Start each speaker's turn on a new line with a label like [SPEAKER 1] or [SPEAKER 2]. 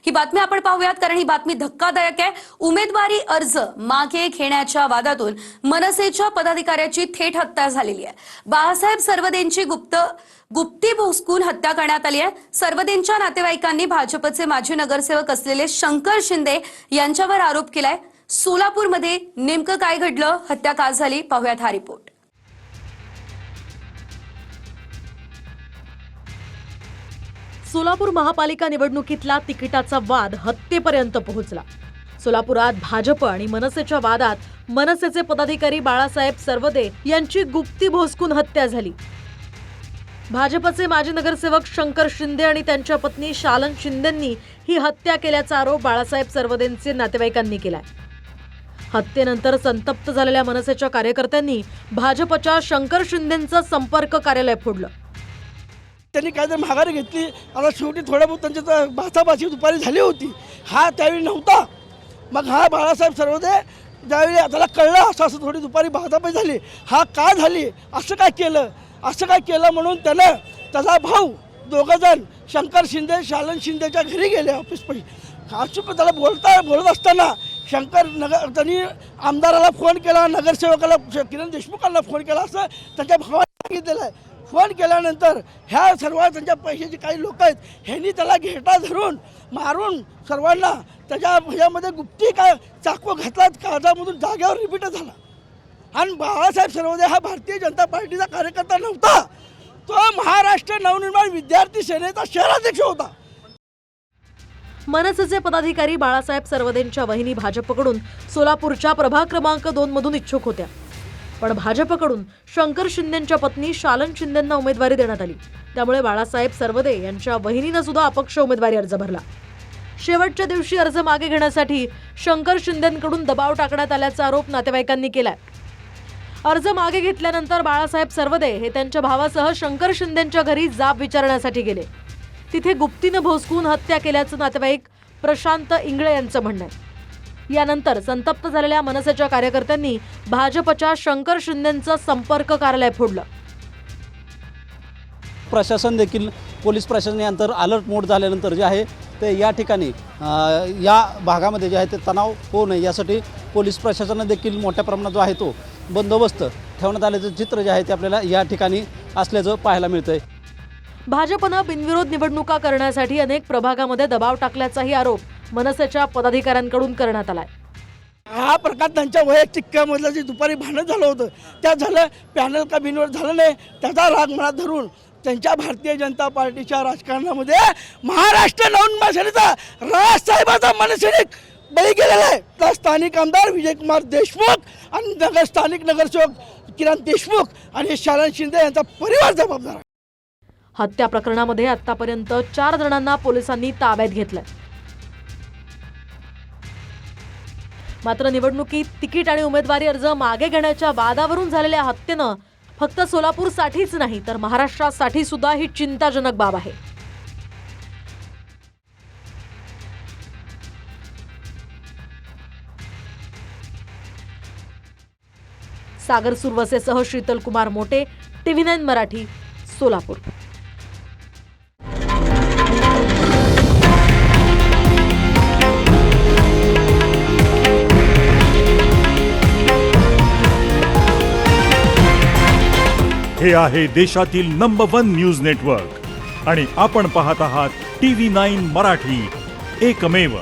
[SPEAKER 1] ही बातमी आपण पाहूयात, कारण ही बातमी धक्कादायक आहे। उमेदवारी अर्ज मागे घेण्याच्या वादातून मनसेच्या पदाधिकाऱ्याची थेट हत्या झालेली आहे। बाळासाहेब सरवदेंची गुप्ती भोसकून हत्या करण्यात आली आहे। सरवदेंच्या नातेवाईकांनी भाजपचे माजी नगरसेवक असलेले शंकर शिंदे यांच्यावर आरोप केलाय। सोलापूरमध्ये नेमकं काय घडलं, हत्या का झाली, पाहूयात हा रिपोर्ट।
[SPEAKER 2] सोलापूर महापालिका निवडणुकीतला तिकिटाचा वाद हत्येपर्यंत पोहोचला। सोलापुरात भाजप आणि मनसेच्या वादात मनसेचे पदाधिकारी बाळासाहेब सरवदे यांची गुप्ती भोसकून हत्या झाली। भाजपचे माजी नगरसेवक शंकर शिंदे आणि त्यांच्या पत्नी शालन शिंदेंनी ही हत्या केल्याचा आरोप बाळासाहेब सरवदेंचे नातेवाईकांनी केलाय। हत्येनंतर संतप्त झालेल्या मनसेच्या कार्यकर्त्यांनी भाजपच्या शंकर शिंदेंचं संपर्क कार्यालय फोडलं।
[SPEAKER 3] त्यांनी काय तर माघारी घेतली। आता शेवटी थोडं बहुत त्यांच्या बाचाबाची दुपारी झाली होती, हा त्यावेळी नव्हता। मग हा बाळासाहेब सरवदे ज्यावेळी त्याला कळलं असं थोडी दुपारी बाचाबाची झाली, हा का झाली, असं काय केलं म्हणून त्यानं त्याचा भाऊ दोघंजण शंकर शिंदे शालन शिंदेच्या घरी गेले ऑफिसपाशी। अचूक त्याला बोलत असताना त्यांनी आमदाराला फोन केला, नगरसेवकाला किरण देशमुखांना फोन केला असं त्यांच्या भावाने सांगितलेलं आहे। फोन केल्यानंतर ह्या सर्व त्यांच्या पैशाचे काही लोक आहेत, ह्यांनी त्याला घेटा धरून मारून सर्वांना त्याच्या ह्यामध्ये गुप्ती काय चाकू घातला, काळजामधून जागेवर रिपीट झाला। आणि बाळासाहेब सरवदे हा भारतीय जनता पार्टीचा कार्यकर्ता नव्हता, तो महाराष्ट्र नवनिर्माण विद्यार्थी सेनेचा शहराध्यक्ष होता।
[SPEAKER 2] मनसेचे पदाधिकारी बाळासाहेब सरवदेंच्या वहिनी भाजपकडून सोलापूरच्या प्रभाग क्रमांक 2 मधून इच्छुक होत्या, पण भाजपकडून शंकर शिंदेंच्या पत्नी शालन शिंदेंना उमेदवारी देण्यात आली। त्यामुळे बाळासाहेब सरवदे यांच्या वहिनीने सुद्धा अपक्ष उमेदवारी अर्ज भरला। शेवटच्या दिवशी अर्ज मागे घेण्यासाठी शंकर शिंदेंकडून दबाव टाकण्यात आल्याचा आरोप नातेवाईकांनी केलाय। अर्ज मागे घेतल्यानंतर बाळासाहेब सरवदे हे त्यांच्या भावासह शंकर शिंदेंच्या घरी जाब विचारण्यासाठी गेले। तिथे गुप्तीने भोसकून हत्या केल्याचं नातेवाईक प्रशांत इंगळे यांचं म्हणणं आहे। यानंतर संतप्त झालेल्या मनसेच्या कार्यकर्त्यांनी भाजपच्या शंकर शिंदेंचं संपर्क कार्यालय फोडलं।
[SPEAKER 4] प्रशासन देखील पोलीस प्रशासन यांतर अलर्ट मोड झाल्यानंतर जे आहे ते या ठिकाणी या भागामध्ये जे आहे ते तणाव होऊ नये यासाठी पोलीस प्रशासनाने देखील मोठ्या प्रमाणात जो आहे तो बंदोबस्त ठेवण्यात आल्याचं चित्र जे आहे ते आपल्याला या ठिकाणी असल्याचं पाहायला मिळतंय।
[SPEAKER 2] भाजपनं बिनविरोध निवडणुका करण्यासाठी अनेक प्रभागामध्ये दबाव टाकल्याचाही आरोप मनसेच्या पदाधिकाऱ्यांकडून करण्यात आलाय।
[SPEAKER 3] हा प्रकार त्यांच्या वैयक्तिक मधलं जे दुपारी भांडण झालं होतं त्या झालं, पॅनल का बिनविरोध झालं नाही, त्याचा राग मनात धरून त्यांच्या भारतीय जनता पार्टीच्या राजकारणामध्ये महाराष्ट्र नवनिर्माण सेनेचा राजसाहेबाचा मनसैनिक बळी गेलेला आहे। तर स्थानिक आमदार विजयकुमार देशमुख आणि स्थानिक नगरसेवक किरण देशमुख आणि शालन शिंदे यांचा परिवार जबाबदार आहे।
[SPEAKER 2] हत्या प्रकरणामध्ये आतापर्यंत 4 जणांना पोलिसांनी ताब्यात घेतलंय। मात्र निवडणुकीत तिकीट आणि उमेदवारी अर्ज मागे घेण्याच्या वादावरून झालेल्या हत्येनं फक्त सोलापूरसाठीच नाही तर महाराष्ट्रासाठी सुद्धा ही चिंताजनक बाब आहे। सागर सुरवसेसह शीतल कुमार मोटे, TV9 मराठी, सोलापूर।
[SPEAKER 5] हे आहे देशातील नंबर 1 न्यूज नेटवर्क आणि आपण पाहत आहात TV9 मराठी, एकमेव।